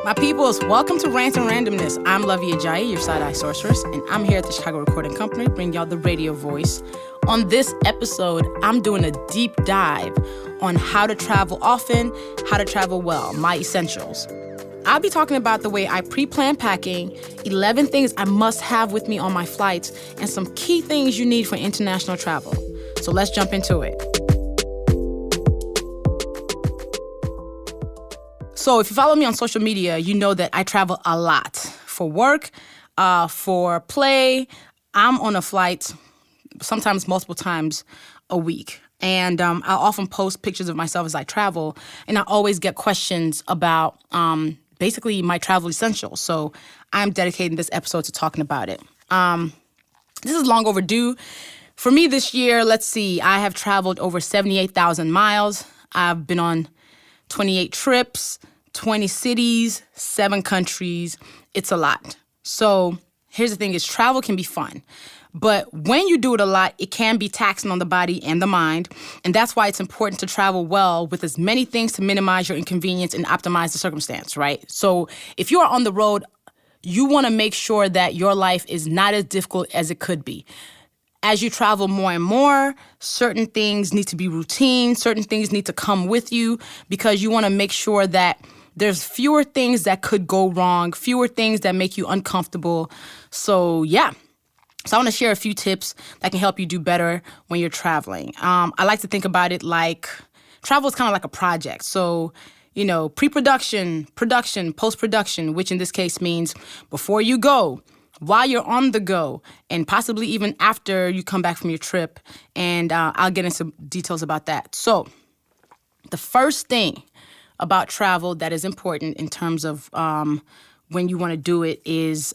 My peoples, welcome to Rants and Randomness. I'm Luvvie Ajayi, your side-eye sorceress, and I'm here at the Chicago Recording Company bringing y'all the radio voice. On this episode, I'm doing a deep dive on how to travel often, how to travel well, my essentials. I'll be talking about the way I pre-plan packing, 11 things I must have with me on my flights, and some key things you need for international travel. So let's jump into it. So if you follow me on social media, you know that I travel a lot. For work, for play, I'm on a flight sometimes multiple times a week. And I'll often post pictures of myself as I travel. And I always get questions about basically my travel essentials. So I'm dedicating this episode to talking about it. This is long overdue. For me this year, let's see, I have traveled over 78,000 miles. I've been on 28 trips, 20 cities, 7 countries. It's a lot. So here's the thing is travel can be fun. But when you do it a lot, it can be taxing on the body and the mind. And that's why it's important to travel well with as many things to minimize your inconvenience and optimize the circumstance, right? So if you are on the road, you want to make sure that your life is not as difficult as it could be. As you travel more and more, certain things need to be routine, certain things need to come with you because you want to make sure that there's fewer things that could go wrong, fewer things that make you uncomfortable. So yeah. So I want to share a few tips that can help you do better when you're traveling. I like to think about it like travel is kind of like a project. So, pre-production, production, post-production, which in this case means before you go, while you're on the go, and possibly even after you come back from your trip. And I'll get into details about that. So the first thing about travel that is important in terms of when you want to do it is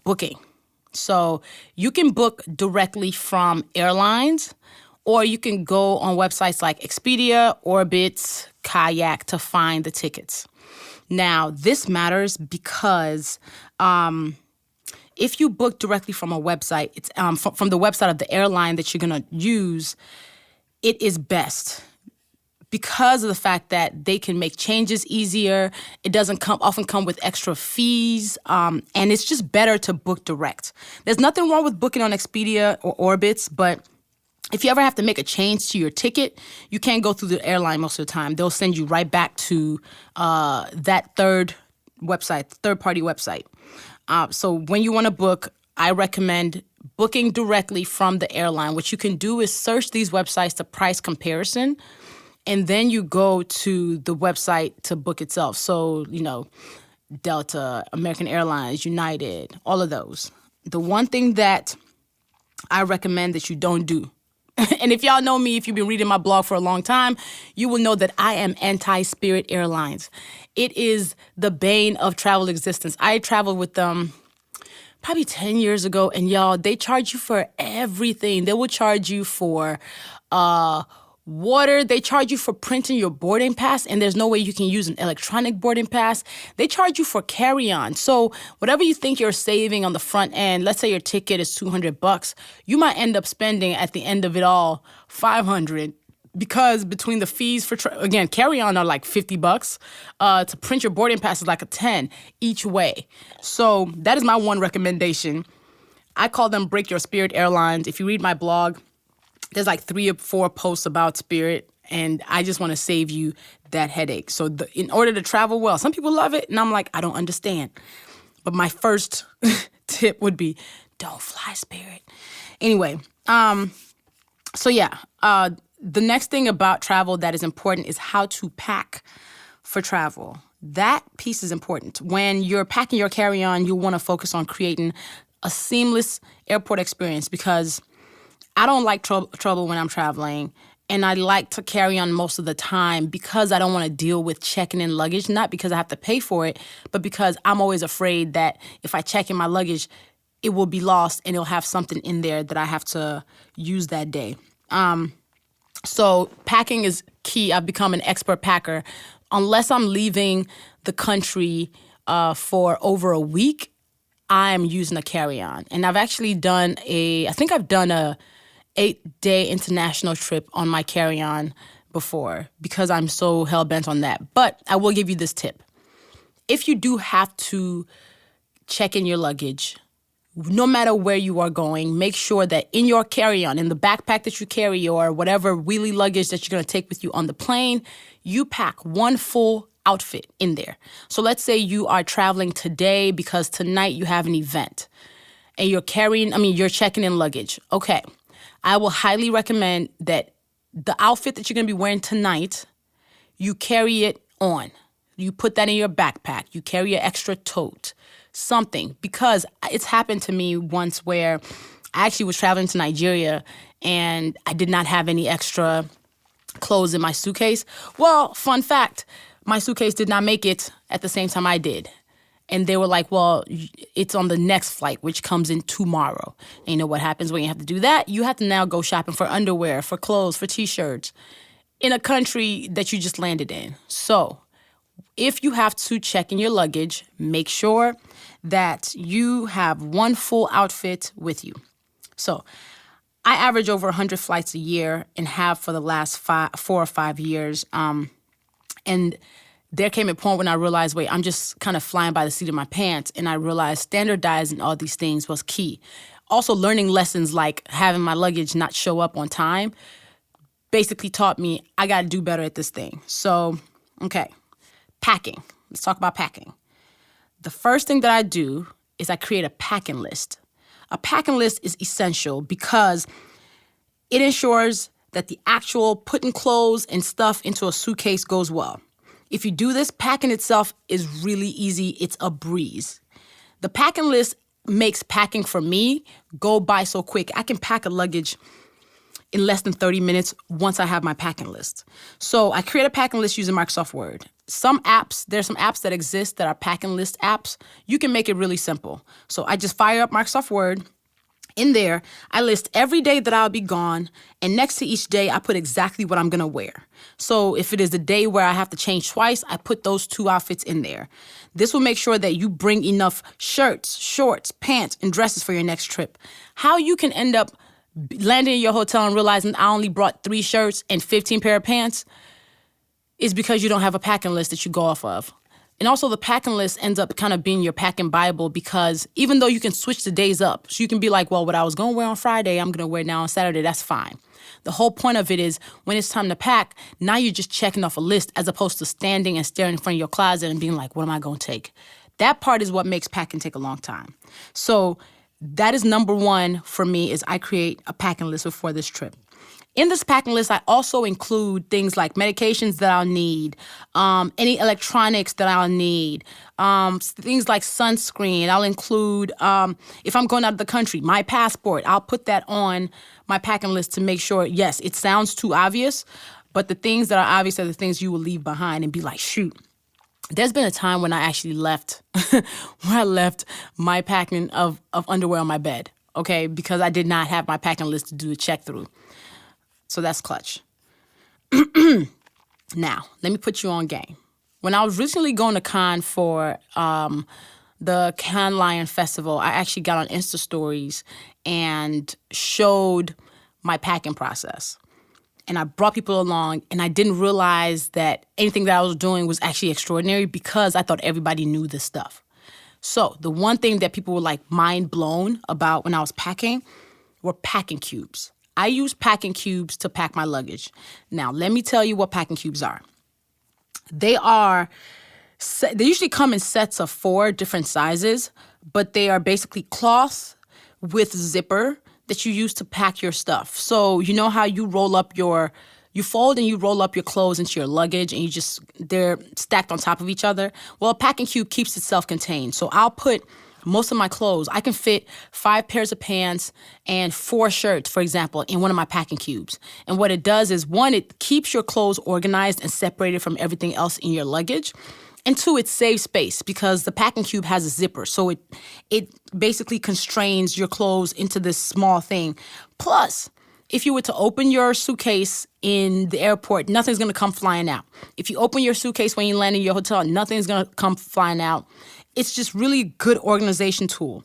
booking. So you can book directly from airlines, or you can go on websites like Expedia, Orbitz, Kayak to find the tickets. Now, this matters because if you book directly from a website, it's from the website of the airline that you're going to use, it is best because of the fact that they can make changes easier. It doesn't often come with extra fees, and it's just better to book direct. There's nothing wrong with booking on Expedia or Orbitz, but if you ever have to make a change to your ticket, you can't go through the airline most of the time. They'll send you right back to that third-party website. So when you want to book, I recommend booking directly from the airline. What you can do is search these websites to price comparison, and then you go to the website to book itself. So, Delta, American Airlines, United, all of those. The one thing that I recommend that you don't do, and if y'all know me, if you've been reading my blog for a long time, you will know that I am anti-Spirit Airlines. It is the bane of travel existence. I traveled with them probably 10 years ago, and y'all, they charge you for everything. They will charge you for water. They charge you for printing your boarding pass, and there's no way you can use an electronic boarding pass. They charge you for carry-on. So whatever you think you're saving on the front end, let's say your ticket is $200, you might end up spending at the end of it all $500 because between the fees for, again, carry-on are like $50. To print your boarding pass is like a $10 each way. So that is my one recommendation. I call them Break Your Spirit Airlines. If you read my blog, there's like 3 or 4 posts about Spirit, and I just want to save you that headache. So in order to travel well, some people love it, and I'm like, I don't understand. But my first tip would be, don't fly Spirit. Anyway, the next thing about travel that is important is how to pack for travel. That piece is important. When you're packing your carry-on, you want to focus on creating a seamless airport experience because I don't like trouble when I'm traveling, and I like to carry on most of the time because I don't want to deal with checking in luggage, not because I have to pay for it, but because I'm always afraid that if I check in my luggage, it will be lost and it'll have something in there that I have to use that day. So packing is key. I've become an expert packer. Unless I'm leaving the country for over a week, I'm using a carry-on. And I've actually done a 8-day international trip on my carry-on before because I'm so hell-bent on that. But I will give you this tip. if you do have to check in your luggage, no matter where you are going, make sure that in your carry-on, in the backpack that you carry or whatever wheelie luggage that you're going to take with you on the plane, you pack one full outfit in there. So let's say you are traveling today because tonight you have an event and you're checking in luggage. Okay, I will highly recommend that the outfit that you're going to be wearing tonight, you carry it on. You put that in your backpack. You carry an extra tote, something. Because it's happened to me once where I actually was traveling to Nigeria and I did not have any extra clothes in my suitcase. Well, fun fact, my suitcase did not make it at the same time I did. And they were like, well, it's on the next flight, which comes in tomorrow. And you know what happens when you have to do that? You have to now go shopping for underwear, for clothes, for T-shirts in a country that you just landed in. So if you have to check in your luggage, make sure that you have one full outfit with you. So I average over 100 flights a year and have for the last 4 or 5 years. And there came a point when I realized, wait, I'm just kind of flying by the seat of my pants. And I realized standardizing all these things was key. Also, learning lessons like having my luggage not show up on time basically taught me I got to do better at this thing. So, okay, packing. Let's talk about packing. The first thing that I do is I create a packing list. A packing list is essential because it ensures that the actual putting clothes and stuff into a suitcase goes well. If you do this, packing itself is really easy. It's a breeze. The packing list makes packing for me go by so quick. I can pack a luggage in less than 30 minutes once I have my packing list. So I create a packing list using Microsoft Word. There's some apps that exist that are packing list apps. You can make it really simple. So I just fire up Microsoft Word. In there, I list every day that I'll be gone, and next to each day, I put exactly what I'm going to wear. So if it is the day where I have to change twice, I put those 2 outfits in there. This will make sure that you bring enough shirts, shorts, pants, and dresses for your next trip. How you can end up landing in your hotel and realizing I only brought 3 shirts and 15 pair of pants is because you don't have a packing list that you go off of. And also the packing list ends up kind of being your packing Bible because even though you can switch the days up, so you can be like, well, what I was going to wear on Friday, I'm going to wear now on Saturday. That's fine. The whole point of it is when it's time to pack, now you're just checking off a list as opposed to standing and staring in front of your closet and being like, what am I going to take? That part is what makes packing take a long time. So that is number 1 for me is I create a packing list before this trip. In this packing list, I also include things like medications that I'll need, any electronics that I'll need, things like sunscreen. I'll include, if I'm going out of the country, my passport. I'll put that on my packing list to make sure, yes, it sounds too obvious, but the things that are obvious are the things you will leave behind and be like, shoot. There's been a time when I actually left my packing of underwear on my bed, okay, because I did not have my packing list to do a check through. So that's clutch. Now, let me put you on game. When I was recently going to Cannes for the Cannes Lion Festival, I actually got on Insta stories and showed my packing process. And I brought people along, and I didn't realize that anything that I was doing was actually extraordinary because I thought everybody knew this stuff. So the one thing that people were like mind blown about when I was packing were packing cubes. I use packing cubes to pack my luggage. Now, let me tell you what packing cubes are. They usually come in sets of 4 different sizes, but they are basically cloth with zipper that you use to pack your stuff. So you know how you fold and you roll up your clothes into your luggage and they're stacked on top of each other? Well, a packing cube keeps it self-contained. So I'll put most of my clothes, I can fit 5 pairs of pants and 4 shirts, for example, in one of my packing cubes. And what it does is, 1, it keeps your clothes organized and separated from everything else in your luggage. And 2, it saves space because the packing cube has a zipper. So it basically constrains your clothes into this small thing. Plus, if you were to open your suitcase in the airport, nothing's going to come flying out. If you open your suitcase when you land in your hotel, nothing's going to come flying out. It's just really good organization tool.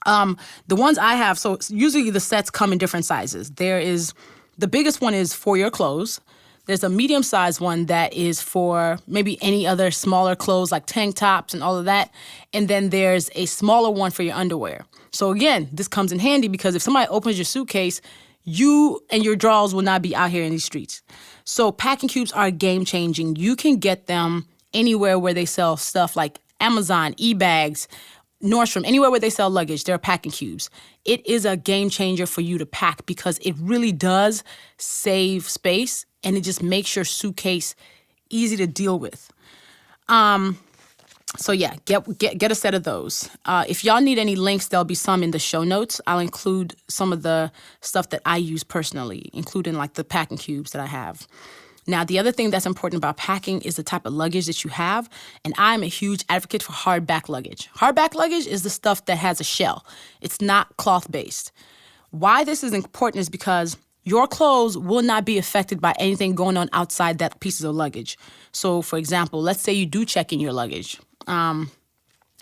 The ones I have, so usually the sets come in different sizes. The biggest one is for your clothes. There's a medium-sized one that is for maybe any other smaller clothes like tank tops and all of that. And then there's a smaller one for your underwear. So again, this comes in handy because if somebody opens your suitcase, you and your drawers will not be out here in these streets. So packing cubes are game-changing. You can get them anywhere where they sell stuff like Amazon, eBags, Nordstrom, anywhere where they sell luggage, there are packing cubes. It is a game changer for you to pack because it really does save space and it just makes your suitcase easy to deal with. So yeah, get a set of those. If y'all need any links, there'll be some in the show notes. I'll include some of the stuff that I use personally, including like the packing cubes that I have. Now, the other thing that's important about packing is the type of luggage that you have, and I'm a huge advocate for hardback luggage. Hardback luggage is the stuff that has a shell. It's not cloth-based. Why this is important is because your clothes will not be affected by anything going on outside that pieces of luggage. So, for example, let's say you do check in your luggage.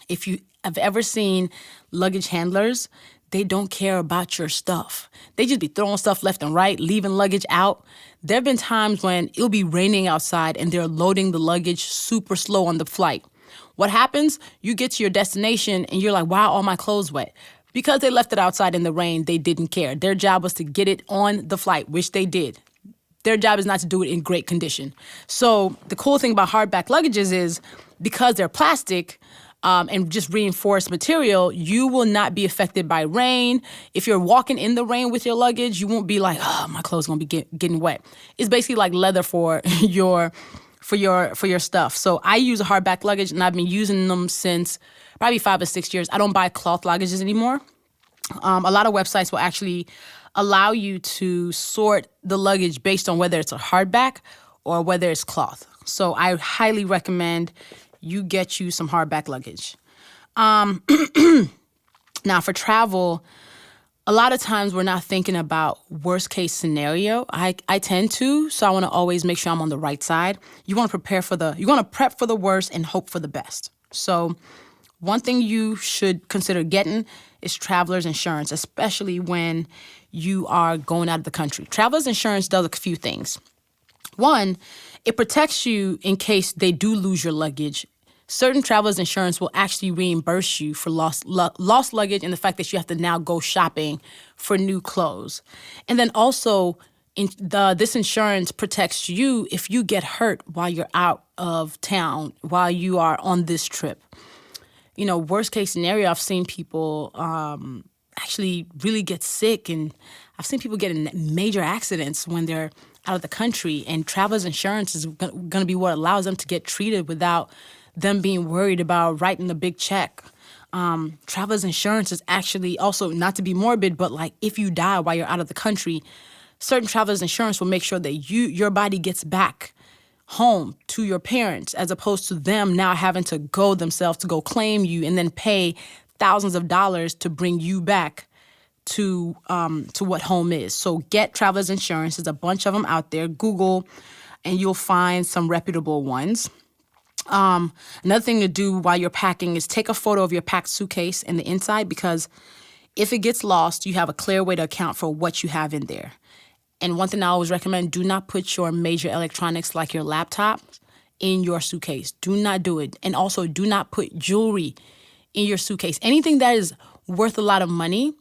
If you have ever seen luggage handlers, they don't care about your stuff. They just be throwing stuff left and right, leaving luggage out. There have been times when it'll be raining outside and they're loading the luggage super slow on the flight. What happens? You get to your destination and you're like, why are all my clothes wet? Because they left it outside in the rain, they didn't care. Their job was to get it on the flight, which they did. Their job is not to do it in great condition. So the cool thing about hardback luggages is because they're plastic, and just reinforced material, you will not be affected by rain. If you're walking in the rain with your luggage, you won't be like, oh, my clothes gonna be getting wet. It's basically like leather for your stuff. So I use a hardback luggage, and I've been using them since probably 5 or 6 years. I don't buy cloth luggages anymore. A lot of websites will actually allow you to sort the luggage based on whether it's a hardback or whether it's cloth. So I highly recommend you get you some hardback luggage. Now, for travel, a lot of times we're not thinking about worst case scenario. I tend to, so I want to always make sure I'm on the right side. You want to prep for the worst and hope for the best. So one thing you should consider getting is traveler's insurance, especially when you are going out of the country. Traveler's insurance does a few things. One, it protects you in case they do lose your luggage. Certain traveler's insurance will actually reimburse you for lost luggage and the fact that you have to now go shopping for new clothes. And then also, this insurance protects you if you get hurt while you're out of town, while you are on this trip. You know, worst case scenario, I've seen people actually really get sick, and I've seen people get in major accidents when they're out of the country, and traveler's insurance is going to be what allows them to get treated without them being worried about writing a big check. Traveler's insurance is actually also, not to be morbid, but like if you die while you're out of the country, certain traveler's insurance will make sure that your body gets back home to your parents, as opposed to them now having to go themselves to go claim you and then pay thousands of dollars to bring you back to what home is. So get traveler's insurance. There's a bunch of them out there. Google, and you'll find some reputable ones. Another thing to do while you're packing is take a photo of your packed suitcase and the inside, because if it gets lost, you have a clear way to account for what you have in there. And one thing I always recommend, do not put your major electronics like your laptop in your suitcase. Do not do it. And also do not put jewelry in your suitcase. Anything that is worth a lot of money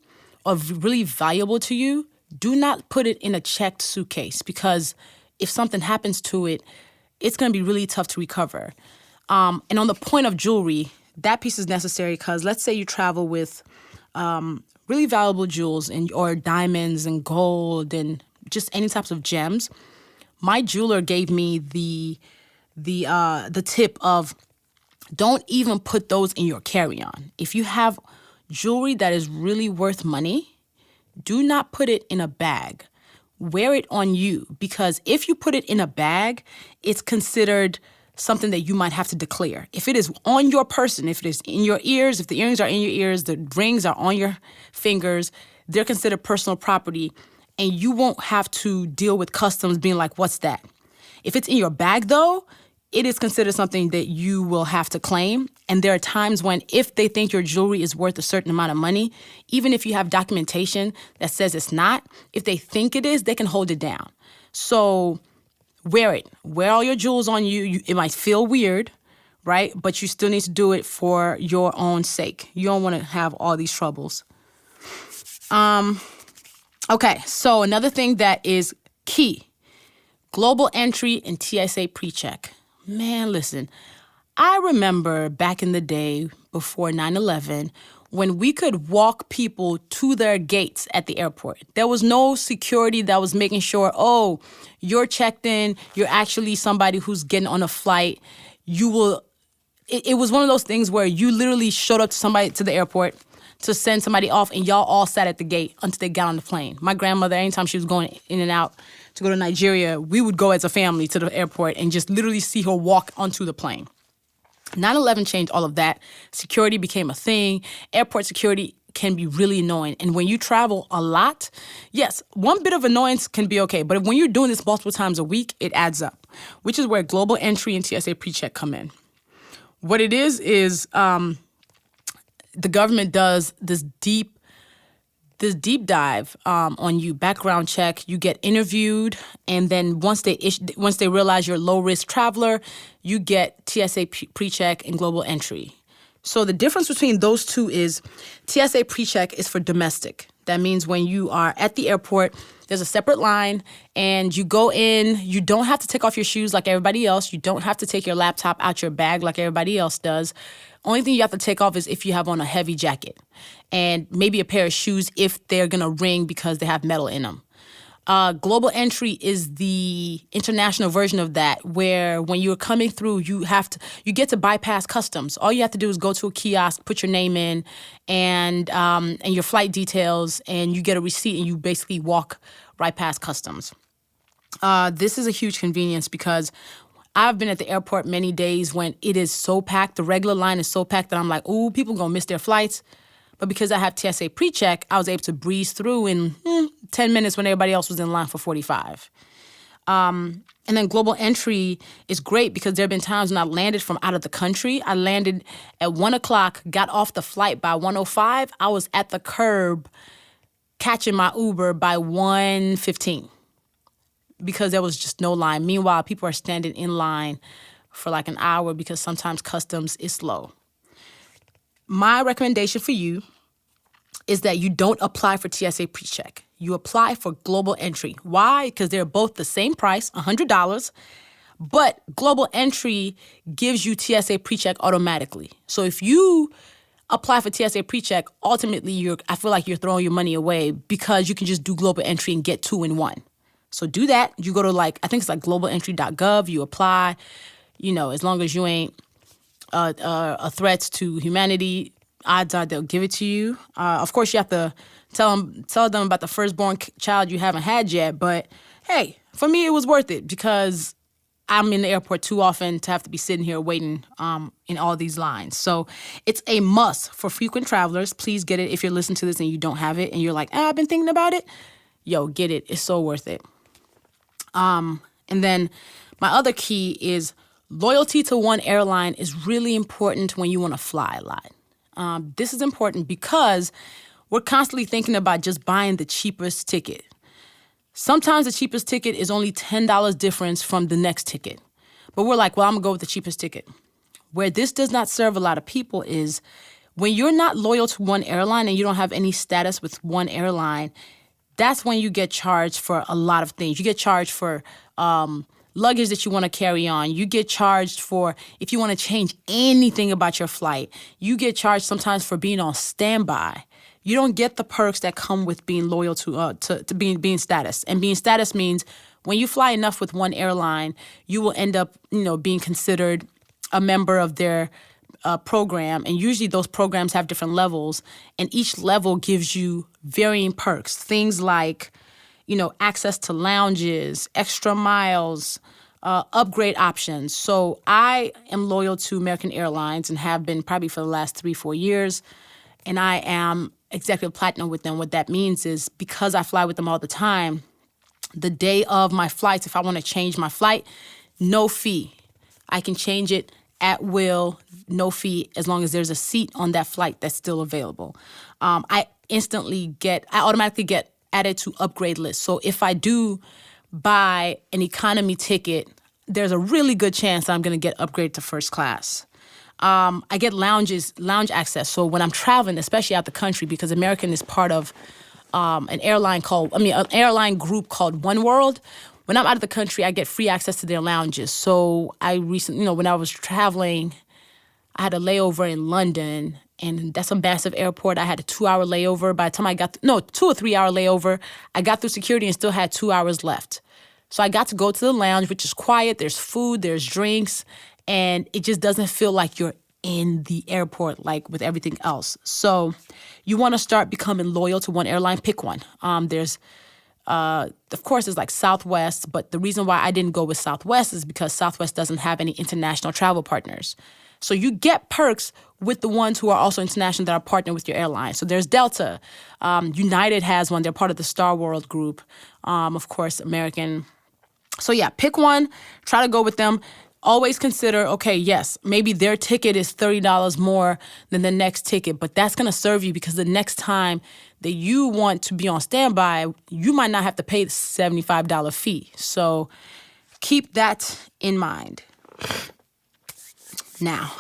or really valuable to you, do not put it in a checked suitcase, because if something happens to it, it's going to be really tough to recover. And on the point of jewelry, that piece is necessary because let's say you travel with really valuable jewels or diamonds and gold and just any types of gems. My jeweler gave me the tip of don't even put those in your carry-on. If you have jewelry that is really worth money, do not put it in a bag. Wear it on you, because if you put it in a bag, it's considered something that you might have to declare. If it is on your person, if it is in your ears, if the earrings are in your ears, the rings are on your fingers, they're considered personal property, and you won't have to deal with customs being like, what's that? If it's in your bag, though, it is considered something that you will have to claim. And there are times when if they think your jewelry is worth a certain amount of money, even if you have documentation that says it's not, if they think it is, they can hold it down. So wear it. Wear all your jewels on you. It might feel weird, right? But you still need to do it for your own sake. You don't want to have all these troubles. Okay, so another thing that is key, global entry and TSA pre-check. Man, listen, I remember back in the day before 9/11 when we could walk people to their gates at the airport. There was no security that was making sure, oh, you're checked in, you're actually somebody who's getting on a flight. It was one of those things where you literally showed up to the airport to send somebody off, and y'all all sat at the gate until they got on the plane. My grandmother, anytime she was going in and out to go to Nigeria, we would go as a family to the airport and just literally see her walk onto the plane. 9/11 changed all of that. Security became a thing. Airport security can be really annoying. And when you travel a lot, yes, one bit of annoyance can be okay. But when you're doing this multiple times a week, it adds up, which is where global entry and TSA PreCheck come in. What it is the government does this deep dive on you, background check. You get interviewed, and then once they realize you're a low risk traveler, you get TSA pre-check and global entry. So the difference between those two is TSA pre-check is for domestic. That means when you are at the airport, there's a separate line, and you go in. You don't have to take off your shoes like everybody else. You don't have to take your laptop out your bag like everybody else does. Only thing you have to take off is if you have on a heavy jacket and maybe a pair of shoes if they're going to ring because they have metal in them. Global entry is the international version of that, where when you're coming through, you get to bypass customs. All you have to do is go to a kiosk, put your name in, and your flight details, and you get a receipt, and you basically walk right past customs. This is a huge convenience because I've been at the airport many days when it is so packed. The regular line is so packed that I'm like, ooh, people gonna miss their flights. But because I have TSA pre-check, I was able to breeze through in 10 minutes when everybody else was in line for 45. And then global entry is great because there have been times when I landed from out of the country. I landed at 1 o'clock, got off the flight by 1:05. I was at the curb catching my Uber by 1:15 because there was just no line. Meanwhile, people are standing in line for like an hour because sometimes customs is slow. My recommendation for you is that you don't apply for TSA PreCheck. You apply for global entry. Why? Because they're both the same price, $100, but global entry gives you TSA PreCheck automatically. So if you apply for TSA PreCheck, ultimately I feel like you're throwing your money away because you can just do global entry and get 2 in 1. So do that. You go to I think it's like globalentry.gov. You apply. As long as you ain't a threat to humanity, odds are they'll give it to you. Of course, you have to tell them about the firstborn child you haven't had yet. But hey, for me, it was worth it because I'm in the airport too often to have to be sitting here waiting in all these lines. So it's a must for frequent travelers. Please get it if you're listening to this and you don't have it and you're like, I've been thinking about it. Yo, get it. It's so worth it. And then my other key is loyalty to one airline is really important when you want to fly a lot. This is important because we're constantly thinking about just buying the cheapest ticket. Sometimes the cheapest ticket is only $10 difference from the next ticket. But we're like, well, I'm going to go with the cheapest ticket. Where this does not serve a lot of people is when you're not loyal to one airline and you don't have any status with one airline, that's when you get charged for a lot of things. You get charged for luggage that you want to carry on. You get charged for if you want to change anything about your flight. You get charged sometimes for being on standby. You don't get the perks that come with being loyal to being status. And being status means when you fly enough with one airline, you will end up, being considered a member of their program. And usually those programs have different levels, and each level gives you varying perks. Things like, access to lounges, extra miles, upgrade options. So I am loyal to American Airlines and have been probably for the last 3-4 years. And I am executive platinum with them. What that means is because I fly with them all the time, the day of my flights, if I want to change my flight, no fee. I can change it at will, no fee, as long as there's a seat on that flight that's still available. I automatically get added to upgrade list. So if I do buy an economy ticket, there's a really good chance that I'm going to get upgraded to first class. I get lounge access. So when I'm traveling, especially out the country, because American is part of an airline group called One World. When I'm out of the country, I get free access to their lounges. So I recently, when I was traveling, I had a layover in London, and that's a massive airport. I had a 2-hour layover. By the time I got, 2 or 3 hour layover, I got through security and still had 2 hours left. So I got to go to the lounge, which is quiet. There's food, there's drinks, and it just doesn't feel like you're in the airport like with everything else. So you want to start becoming loyal to one airline, pick one. Of course, there's like Southwest, but the reason why I didn't go with Southwest is because Southwest doesn't have any international travel partners. So you get perks with the ones who are also international that are partnered with your airline. So there's Delta. United has one. They're part of the Star World group. Of course, American. So yeah, pick one. Try to go with them. Always consider, okay, yes, maybe their ticket is $30 more than the next ticket, but that's going to serve you because the next time that you want to be on standby, you might not have to pay the $75 fee. So keep that in mind. Now,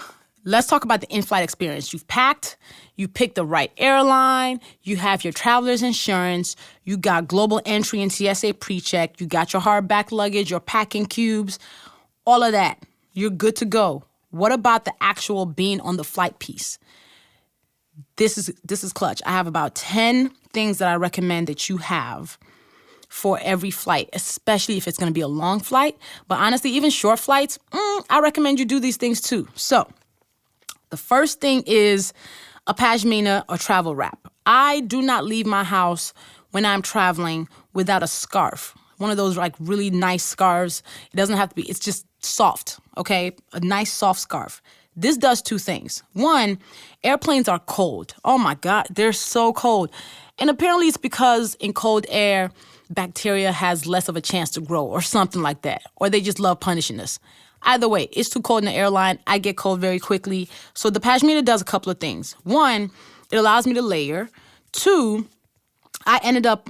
let's talk about the in-flight experience. You've packed, you picked the right airline, you have your traveler's insurance, you got global entry and TSA pre-check, you got your hardback luggage, your packing cubes, all of that. You're good to go. What about the actual being on the flight piece? This is clutch. I have about 10 things that I recommend that you have for every flight, especially if it's going to be a long flight. But honestly, even short flights, I recommend you do these things too. So the first thing is a pashmina or travel wrap. I do not leave my house when I'm traveling without a scarf. One of those like really nice scarves. It doesn't have to be, it's just soft, okay? A nice soft scarf. This does two things. One, airplanes are cold. Oh my God, they're so cold. And apparently it's because in cold air, bacteria has less of a chance to grow or something like that. Or they just love punishing us. Either way, it's too cold in the airline. I get cold very quickly. So the pashmina does a couple of things. One, it allows me to layer. Two, I end up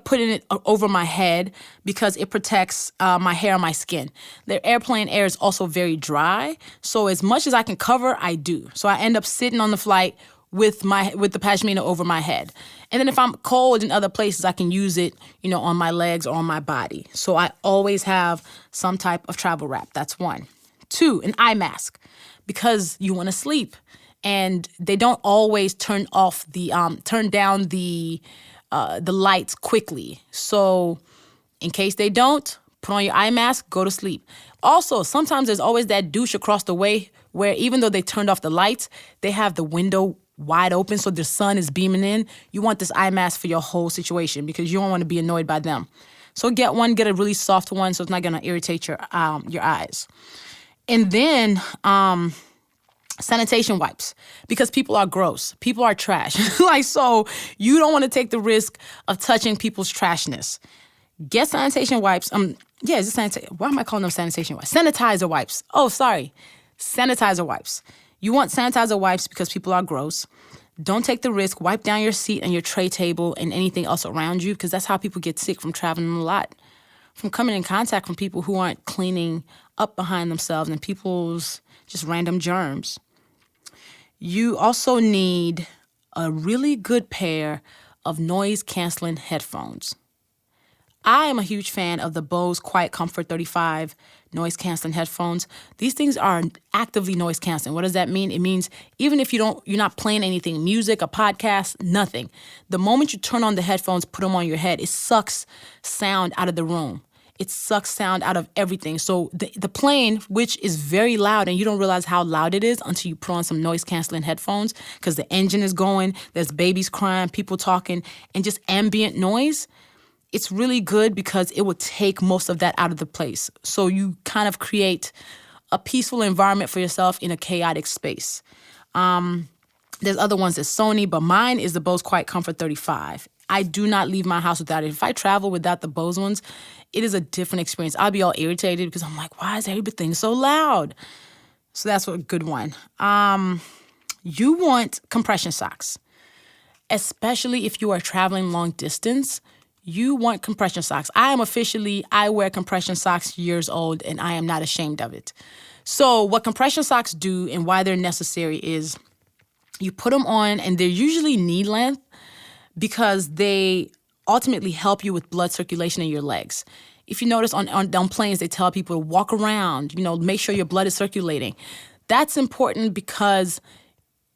putting it over my head because it protects my hair and my skin. The airplane air is also very dry, so as much as I can cover, I do. So I end up sitting on the flight with the pashmina over my head. And then if I'm cold in other places, I can use it, on my legs or on my body. So I always have some type of travel wrap. That's one. Two, an eye mask because you want to sleep, and they don't always turn down the lights quickly. So in case they don't, put on your eye mask, go to sleep. Also, sometimes there's always that douche across the way where even though they turned off the lights, they have the window wide open so the sun is beaming in. You want this eye mask for your whole situation because you don't want to be annoyed by them. So get a really soft one so it's not going to irritate your eyes. And then sanitation wipes, because people are gross. People are trash. So you don't want to take the risk of touching people's trashness. Get sanitation wipes. Why am I calling them sanitation wipes? Sanitizer wipes. Oh, sorry. Sanitizer wipes. You want sanitizer wipes because people are gross. Don't take the risk. Wipe down your seat and your tray table and anything else around you because that's how people get sick from traveling a lot. From coming in contact with people who aren't cleaning up behind themselves and people's just random germs. You also need a really good pair of noise-canceling headphones. I am a huge fan of the Bose Quiet Comfort 35 noise-canceling headphones. These things are actively noise-canceling. What does that mean? It means even if you're not playing anything, music, a podcast, nothing. The moment you turn on the headphones, put them on your head, it sucks sound out of the room. It sucks sound out of everything. So the plane, which is very loud, and you don't realize how loud it is until you put on some noise-canceling headphones because the engine is going, there's babies crying, people talking, and just ambient noise. It's really good because it will take most of that out of the place. So you kind of create a peaceful environment for yourself in a chaotic space. There's other ones that's Sony, but mine is the Bose Quiet Comfort 35. I do not leave my house without it. If I travel without the Bose ones, it is a different experience. I'll be all irritated because I'm like, why is everything so loud? So that's a good one. You want compression socks, especially if you are traveling long distance. you want compression socks. I wear compression socks years old, and I am not ashamed of it. So what compression socks do and why they're necessary is you put them on, and they're usually knee length because they ultimately help you with blood circulation in your legs. If you notice on planes, they tell people to walk around, make sure your blood is circulating. That's important because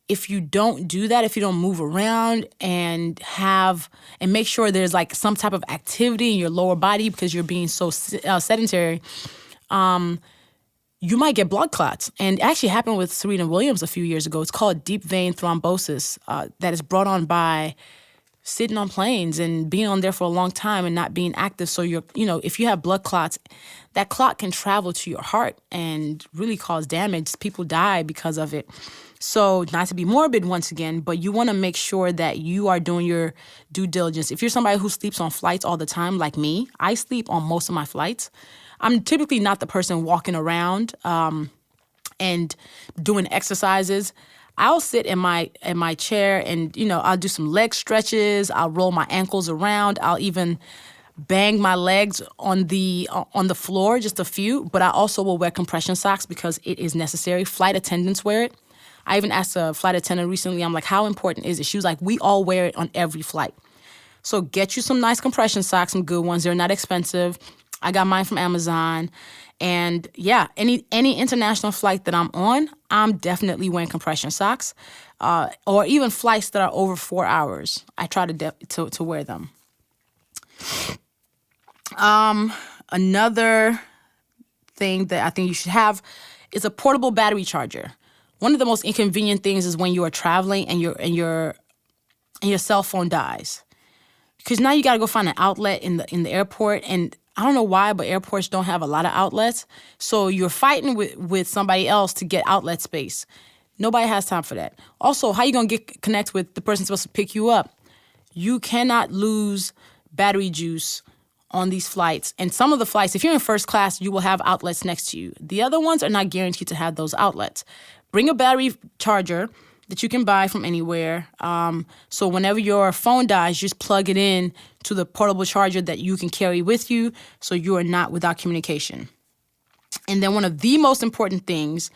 if you don't do that, if you don't move around and make sure there's like some type of activity in your lower body because you're being so sedentary, you might get blood clots. And it actually happened with Serena Williams a few years ago. It's called deep vein thrombosis that is brought on by sitting on planes and being on there for a long time and not being active. So if you have blood clots, that clot can travel to your heart and really cause damage. People die because of it. So not to be morbid once again, but you want to make sure that you are doing your due diligence. If you're somebody who sleeps on flights all the time, like me, I sleep on most of my flights. I'm typically not the person walking around and doing exercises. I'll sit in my chair and, I'll do some leg stretches. I'll roll my ankles around. I'll even bang my legs on the floor, just a few. But I also will wear compression socks because it is necessary. Flight attendants wear it. I even asked a flight attendant recently, I'm like, how important is it? She was like, we all wear it on every flight. So get you some nice compression socks, some good ones. They're not expensive. I got mine from Amazon. And yeah, any international flight that I'm on, I'm definitely wearing compression socks. Or even flights that are over 4 hours. I try to wear them. Another thing that I think you should have is a portable battery charger. One of the most inconvenient things is when you are traveling and your cell phone dies. Because now you got to go find an outlet in the airport, and I don't know why, but airports don't have a lot of outlets. So you're fighting with somebody else to get outlet space. Nobody has time for that. Also, how you going to connect with the person supposed to pick you up? You cannot lose battery juice on these flights. And some of the flights, if you're in first class, you will have outlets next to you. The other ones are not guaranteed to have those outlets. Bring a battery charger that you can buy from anywhere. So whenever your phone dies, just plug it in to the portable charger that you can carry with you so you are not without communication. And then one of the most important things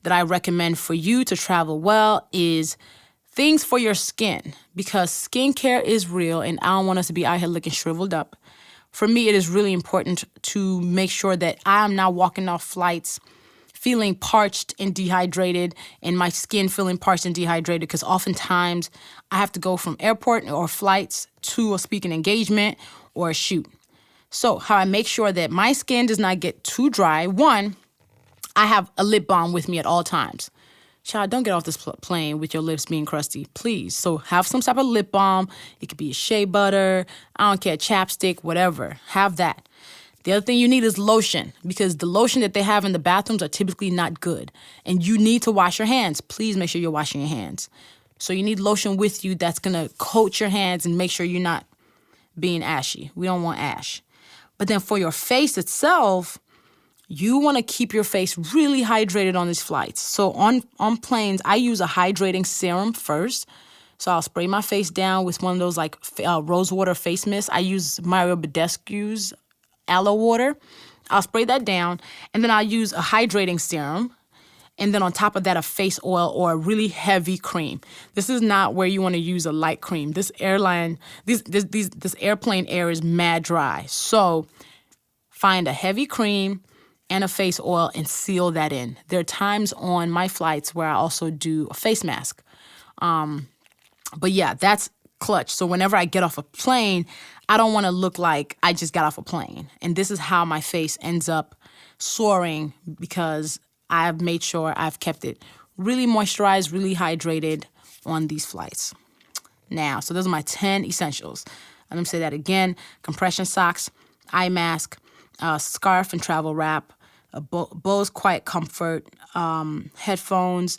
that I recommend for you to travel well is things for your skin, because skincare is real and I don't want us to be out here looking shriveled up. For me, it is really important to make sure that I'm not walking off flights feeling parched and dehydrated, and my skin feeling parched and dehydrated, because oftentimes I have to go from airport or flights to a speaking engagement or a shoot. So how I make sure that my skin does not get too dry, one, I have a lip balm with me at all times. Child, don't get off this plane with your lips being crusty, please. So have some type of lip balm. It could be a shea butter, I don't care, chapstick, whatever. Have that. The other thing you need is lotion, because the lotion that they have in the bathrooms are typically not good. And you need to wash your hands. Please make sure you're washing your hands. So you need lotion with you that's going to coat your hands and make sure you're not being ashy. We don't want ash. But then for your face itself, you want to keep your face really hydrated on these flights. So on planes, I use a hydrating serum first. So I'll spray my face down with one of those like rose water face mists. I use Mario Badescu's aloe water. I'll spray that down, and then I'll use a hydrating serum, and then on top of that, a face oil or a really heavy cream. This is not where you want to use a light cream. This airplane air is mad dry. So find a heavy cream and a face oil and seal that in. There are times on my flights where I also do a face mask. But yeah, that's clutch. So whenever I get off a plane, I don't want to look like I just got off a plane. And this is how my face ends up soaring, because I've made sure I've kept it really moisturized, really hydrated on these flights. Now, so those are my 10 essentials. Let me say that again. Compression socks, eye mask, scarf and travel wrap, a Bose Quiet Comfort, headphones,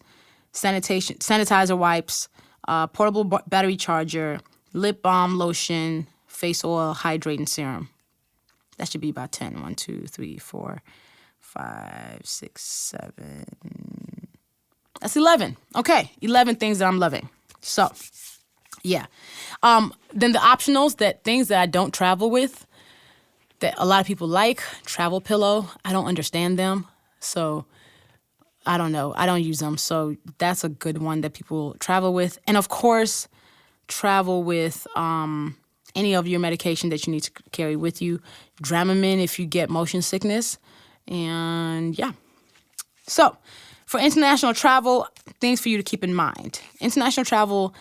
sanitizer wipes, portable battery charger, lip balm, lotion, face oil, hydrating serum. That should be about 10. 1, 2, 3, 4, 5, 6, 7. That's 11. Okay, 11 things that I'm loving. So Yeah. Then the optionals, that things that I don't travel with, that a lot of people like, travel pillow. I don't understand them. So I don't know. I don't use them. So that's a good one that people travel with. And of course, travel with any of your medication that you need to carry with you. Dramamine if you get motion sickness. And yeah. So for international travel, things for you to keep in mind. International travel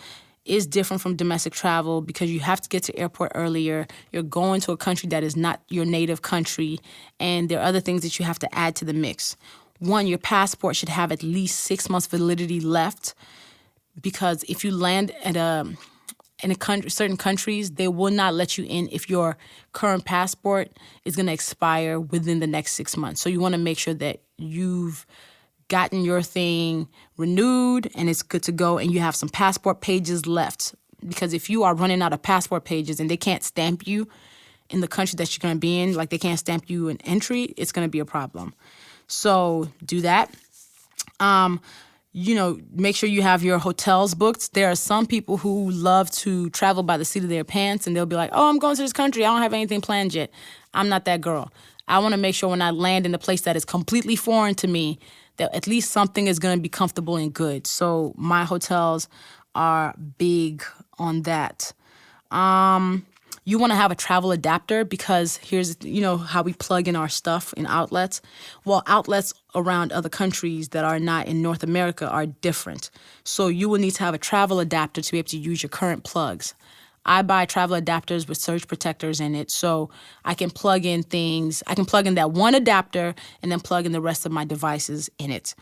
is different from domestic travel because you have to get to the airport earlier. You're going to a country that is not your native country, and there are other things that you have to add to the mix. One, your passport should have at least 6 months validity left, because if you land at in a country, certain countries, they will not let you in if your current passport is going to expire within the next 6 months. So you want to make sure that you've gotten your thing renewed and it's good to go and you have some passport pages left. Because if you are running out of passport pages and they can't stamp you in the country that you're going to be in, like they can't stamp you an entry, it's going to be a problem. So do that. Make sure you have your hotels booked. There are some people who love to travel by the seat of their pants, and they'll be like, oh, I'm going to this country. I don't have anything planned yet. I'm not that girl. I want to make sure when I land in a place that is completely foreign to me, that at least something is going to be comfortable and good. So my hotels are big on that. You want to have a travel adapter because here's, how we plug in our stuff in outlets. Well, outlets around other countries that are not in North America are different. So you will need to have a travel adapter to be able to use your current plugs. I buy travel adapters with surge protectors in it, so I can plug in things. I can plug in that one adapter and then plug in the rest of my devices in it.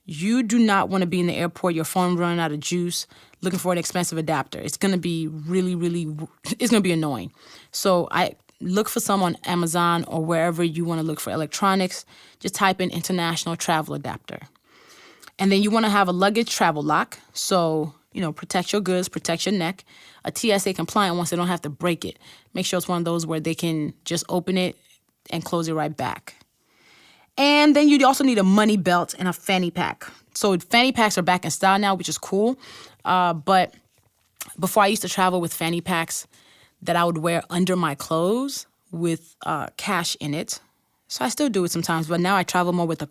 You do not want to be in the airport, your phone running out of juice, looking for an expensive adapter. It's going to be it's going to be annoying. So I look for some on Amazon or wherever you want to look for electronics. Just type in international travel adapter. And then you want to have a luggage travel lock. So, protect your goods, protect your neck. A TSA compliant one so they don't have to break it. Make sure it's one of those where they can just open it and close it right back. And then you also need a money belt and a fanny pack. So fanny packs are back in style now, which is cool. But before I used to travel with fanny packs that I would wear under my clothes with cash in it. So I still do it sometimes, but now I travel more with a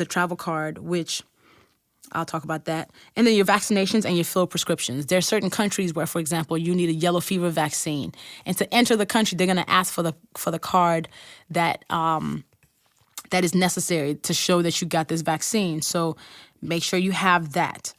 travel card, which I'll talk about that. And then your vaccinations and your filled prescriptions. There are certain countries where, for example, you need a yellow fever vaccine. And to enter the country, they're going to ask for the card that is necessary to show that you got this vaccine. So make sure you have that.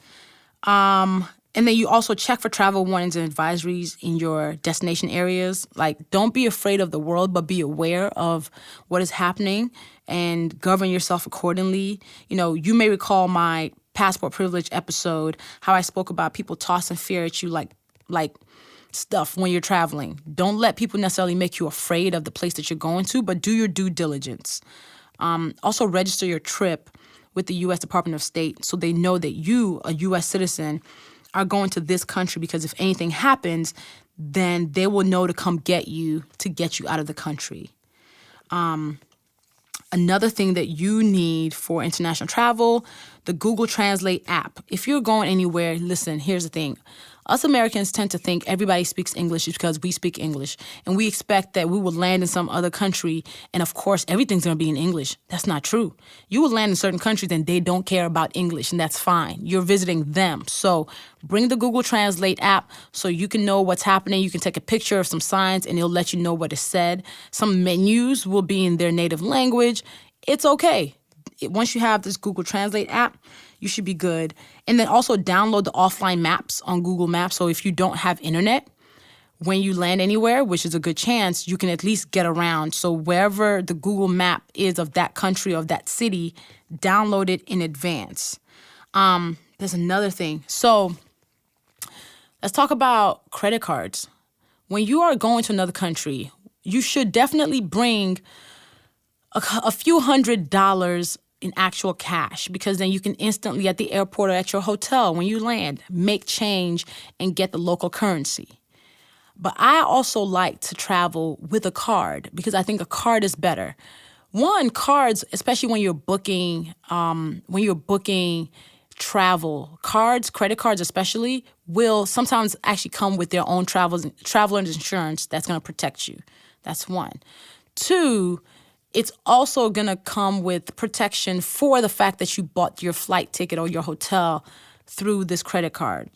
And then you also check for travel warnings and advisories in your destination areas. Like, don't be afraid of the world, but be aware of what is happening and govern yourself accordingly. You may recall my passport privilege episode, how I spoke about people tossing fear at you like stuff when you're traveling. Don't let people necessarily make you afraid of the place that you're going to, but do your due diligence. Also register your trip with the U.S. Department of State so they know that you, a U.S. citizen, are going to this country, because if anything happens, then they will know to come get you out of the country. Another thing that you need for international travel, the Google Translate app. If you're going anywhere, listen, here's the thing. Us Americans tend to think everybody speaks English because we speak English. And we expect that we will land in some other country and, of course, everything's going to be in English. That's not true. You will land in certain countries and they don't care about English, and that's fine. You're visiting them. So bring the Google Translate app so you can know what's happening. You can take a picture of some signs and it'll let you know what is said. Some menus will be in their native language. It's okay. Once you have this Google Translate app, you should be good. And then also download the offline maps on Google Maps. So if you don't have internet, when you land anywhere, which is a good chance, you can at least get around. So wherever the Google map is of that country, of that city, download it in advance. There's another thing. So let's talk about credit cards. When you are going to another country, you should definitely bring a few $100s in actual cash, because then you can instantly at the airport or at your hotel when you land, make change and get the local currency. But I also like to travel with a card because I think a card is better. One, cards, especially when you're booking travel cards, credit cards especially, will sometimes actually come with their own traveler's insurance that's going to protect you. That's one. Two, it's also going to come with protection for the fact that you bought your flight ticket or your hotel through this credit card.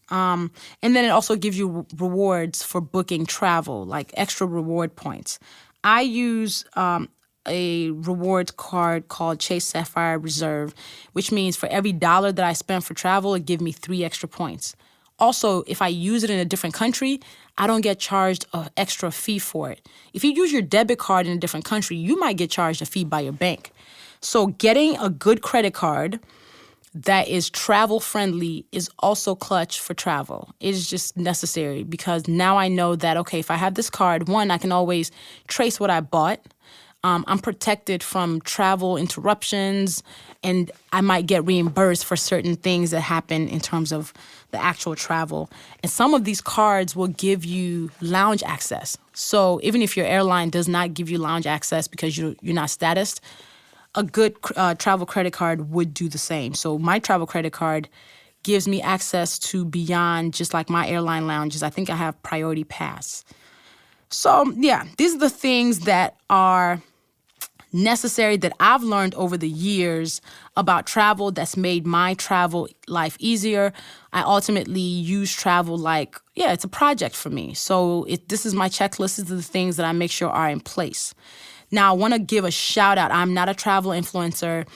And then it also gives you rewards for booking travel, like extra reward points. I use a rewards card called Chase Sapphire Reserve, which means for every dollar that I spend for travel, it gives me 3 extra points. Also, if I use it in a different country, I don't get charged an extra fee for it. If you use your debit card in a different country, you might get charged a fee by your bank. So getting a good credit card that is travel friendly is also clutch for travel. It is just necessary because now I know that, okay, if I have this card, one, I can always trace what I bought. I'm protected from travel interruptions, and I might get reimbursed for certain things that happen in terms of the actual travel. And some of these cards will give you lounge access. So even if your airline does not give you lounge access because you're not statused, a good travel credit card would do the same. So my travel credit card gives me access to beyond just like my airline lounges. I think I have Priority Pass. So yeah, these are the things that are necessary that I've learned over the years about travel that's made my travel life easier. I ultimately use travel like, it's a project for me. So this is my checklist. These are the things that I make sure are in place. Now, I want to give a shout out. I'm not a travel influencer.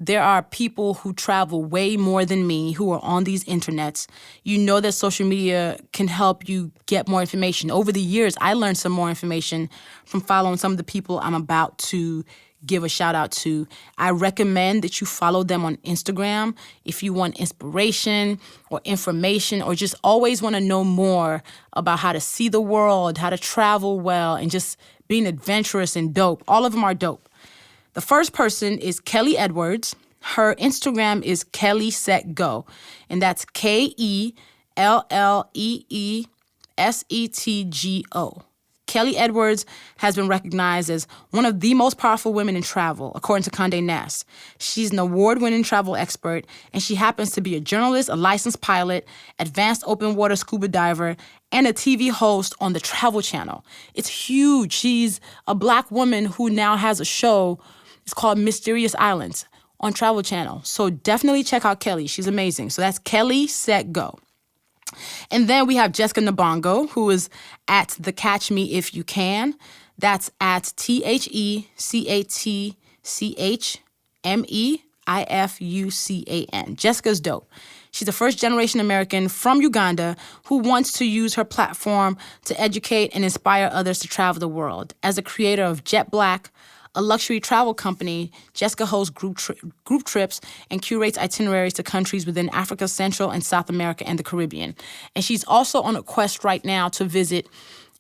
There are people who travel way more than me who are on these internets. You know that social media can help you get more information. Over the years, I learned some more information from following some of the people I'm about to give a shout out to. I recommend that you follow them on Instagram if you want inspiration or information or just always want to know more about how to see the world, how to travel well, and just being adventurous and dope. All of them are dope. The first person is Kelly Edwards. Her Instagram is Kelly Set Go, and that's KELLEESETGO. Kelly Edwards has been recognized as one of the most powerful women in travel, according to Condé Nast. She's an award-winning travel expert, and she happens to be a journalist, a licensed pilot, advanced open water scuba diver, and a TV host on the Travel Channel. It's huge. She's a Black woman who now has a show. It's called Mysterious Islands on Travel Channel. So definitely check out Kelly. She's amazing. So that's Kelly Set Go. And then we have Jessica Nabongo, who is at the Catch Me If You Can. That's at TheCatchMeIfucan. Jessica's dope. She's a first-generation American from Uganda who wants to use her platform to educate and inspire others to travel the world. As a creator of Jet Black, a luxury travel company, Jessica hosts group trips and curates itineraries to countries within Africa, Central and South America, and the Caribbean. And she's also on a quest right now to visit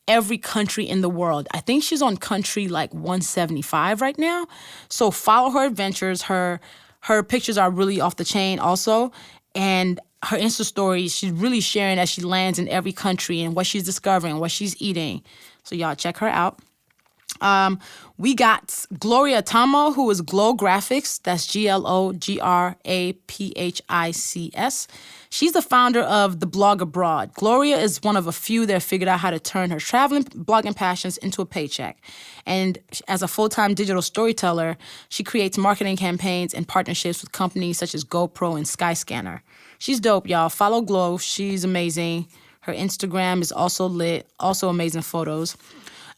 every country in the world. I think she's on country like 175 right now. So follow her adventures. Her pictures are really off the chain also. And her Insta stories, she's really sharing as she lands in every country and what she's discovering, what she's eating. So y'all check her out. We got Gloria Tamo, who is Glow Graphics. That's GLOGRAPHICS. She's the founder of the blog Abroad. Gloria is one of a few that figured out how to turn her traveling blogging passions into a paycheck. And as a full-time digital storyteller, she creates marketing campaigns and partnerships with companies such as GoPro and Skyscanner. She's dope, y'all. Follow Glow. She's amazing. Her Instagram is also lit, also amazing photos.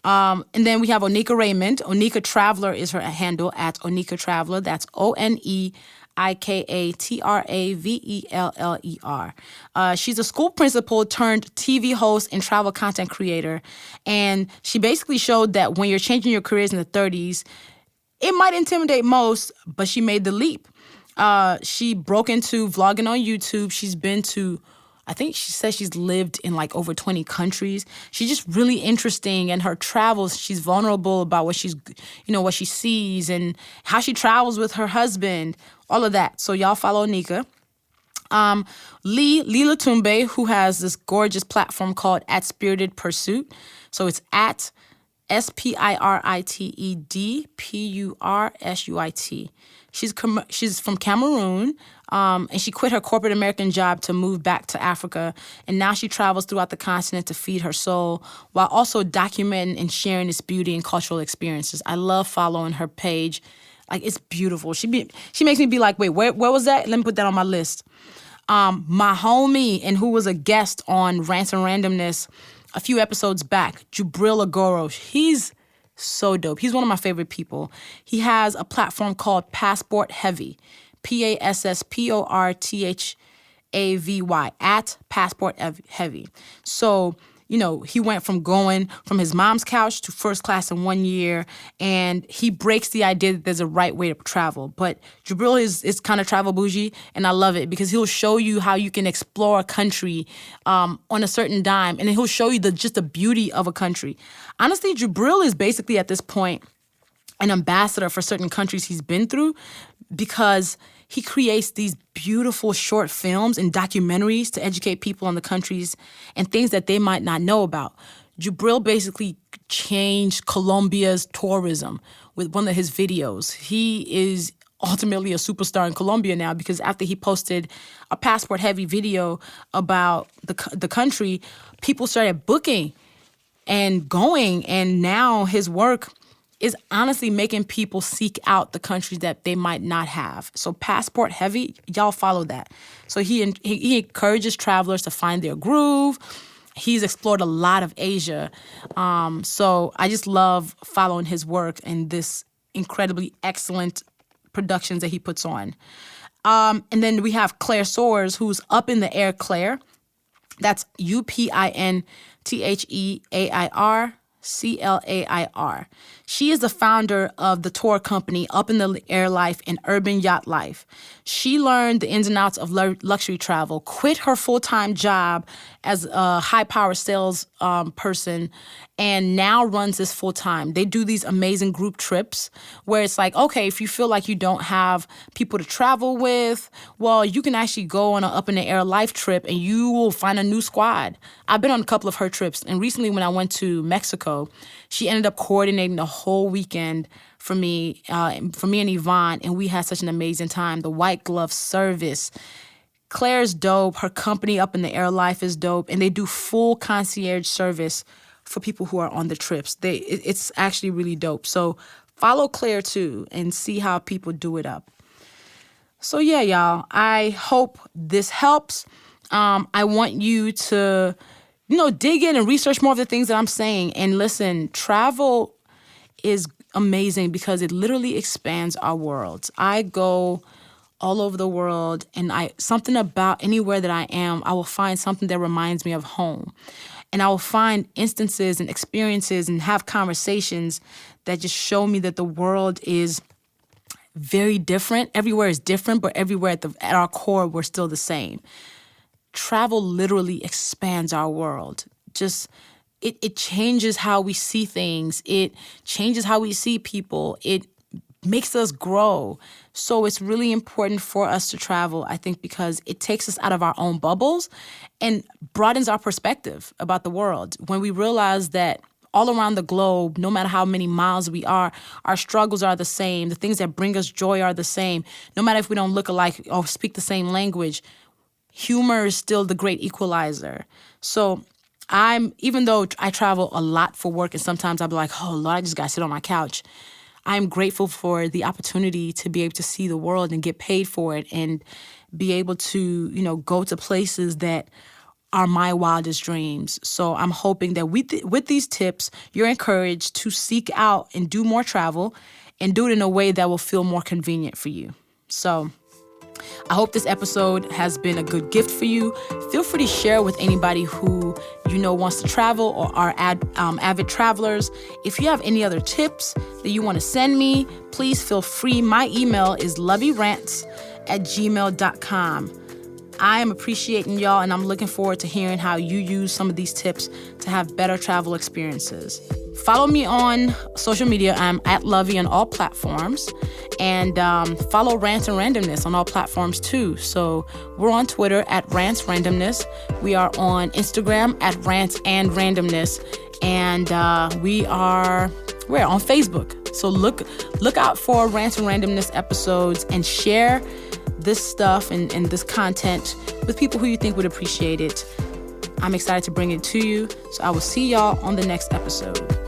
And then we have Onika Raymond. Onika Traveler is her handle at Onika Traveler. That's ONEIKATRAVELLER. She's a school principal turned TV host and travel content creator. And she basically showed that when you're changing your careers in the 30s, it might intimidate most, but she made the leap. She broke into vlogging on YouTube. She's been to, I think she says she's lived in like over 20 countries. She's just really interesting, and her travels, she's vulnerable about what what she sees and how she travels with her husband, all of that. So y'all follow Nika. Lila Tumbe, who has this gorgeous platform called At Spirited Pursuit. So it's at SPIRITED PURSUIT. She's from Cameroon, and she quit her corporate American job to move back to Africa. And now she travels throughout the continent to feed her soul while also documenting and sharing its beauty and cultural experiences. I love following her page. Like, it's beautiful. She makes me be like, wait, where was that? Let me put that on my list. My homie, and who was a guest on Rants and Randomness a few episodes back, Jubril Agoro. He's so dope. He's one of my favorite people. He has a platform called Passport Heavy, PassportHavy, at Passport Heavy. So, he went from going from his mom's couch to first class in 1 year, and he breaks the idea that there's a right way to travel. But Jubril is kind of travel bougie, and I love it because he'll show you how you can explore a country on a certain dime, and then he'll show you just the beauty of a country. Honestly, Jubril is basically at this point an ambassador for certain countries he's been through because he creates these beautiful short films and documentaries to educate people on the countries and things that they might not know about. Jubril basically changed Colombia's tourism with one of his videos. He is ultimately a superstar in Colombia now because after he posted a Passport Heavy video about the country, people started booking and going, and now his work is honestly making people seek out the countries that they might not have. So Passport Heavy, y'all follow that. So he encourages travelers to find their groove. He's explored a lot of Asia. So I just love following his work and this incredibly excellent productions that he puts on. And then we have Claire Soares, who's Up in the Air Claire. That's UPINTHEAIR. CLAIR. She is the founder of the tour company Up in the Air Life and Urban Yacht Life. She learned the ins and outs of luxury travel, quit her full-time job as a high-power sales person, and now runs this full-time. They do these amazing group trips where it's like, okay, if you feel like you don't have people to travel with, well, you can actually go on an Up in the Air Life trip and you will find a new squad. I've been on a couple of her trips, and recently when I went to Mexico, she ended up coordinating the whole weekend for me and Yvonne, and we had such an amazing time. The white glove service. Claire's dope. Her company Up in the Air Life is dope, and they do full concierge service for people who are on the trips. It's actually really dope. So follow Claire too and see how people do it up. So yeah, y'all, I hope this helps. I want you to, dig in and research more of the things that I'm saying. And listen, travel is amazing because it literally expands our worlds. I go all over the world, and something about anywhere that I am, I will find something that reminds me of home. And I will find instances and experiences and have conversations that just show me that the world is very different. Everywhere is different, but everywhere at our core, we're still the same. Travel literally expands our world. It changes how we see things. It changes how we see people. It makes us grow. So it's really important for us to travel, I think, because it takes us out of our own bubbles and broadens our perspective about the world. When we realize that all around the globe, no matter how many miles we are, our struggles are the same. The things that bring us joy are the same. No matter if we don't look alike or speak the same language, humor is still the great equalizer. So even though I travel a lot for work, and sometimes I'll be like, oh, Lord, I just got to sit on my couch. I'm grateful for the opportunity to be able to see the world and get paid for it and be able to, go to places that are my wildest dreams. So I'm hoping that with these tips, you're encouraged to seek out and do more travel and do it in a way that will feel more convenient for you. So I hope this episode has been a good gift for you. Feel free to share with anybody who wants to travel or are avid travelers. If you have any other tips that you want to send me, please feel free. My email is loveyrants@gmail.com. I am appreciating y'all, and I'm looking forward to hearing how you use some of these tips to have better travel experiences. Follow me on social media. I'm at Luvvie on all platforms. And follow Rants and Randomness on all platforms too. So we're on Twitter at Rants Randomness. We are on Instagram at Rants and Randomness. And we're on Facebook. So look out for Rants and Randomness episodes and share this stuff and this content with people who you think would appreciate it. I'm excited to bring it to you. So I will see y'all on the next episode.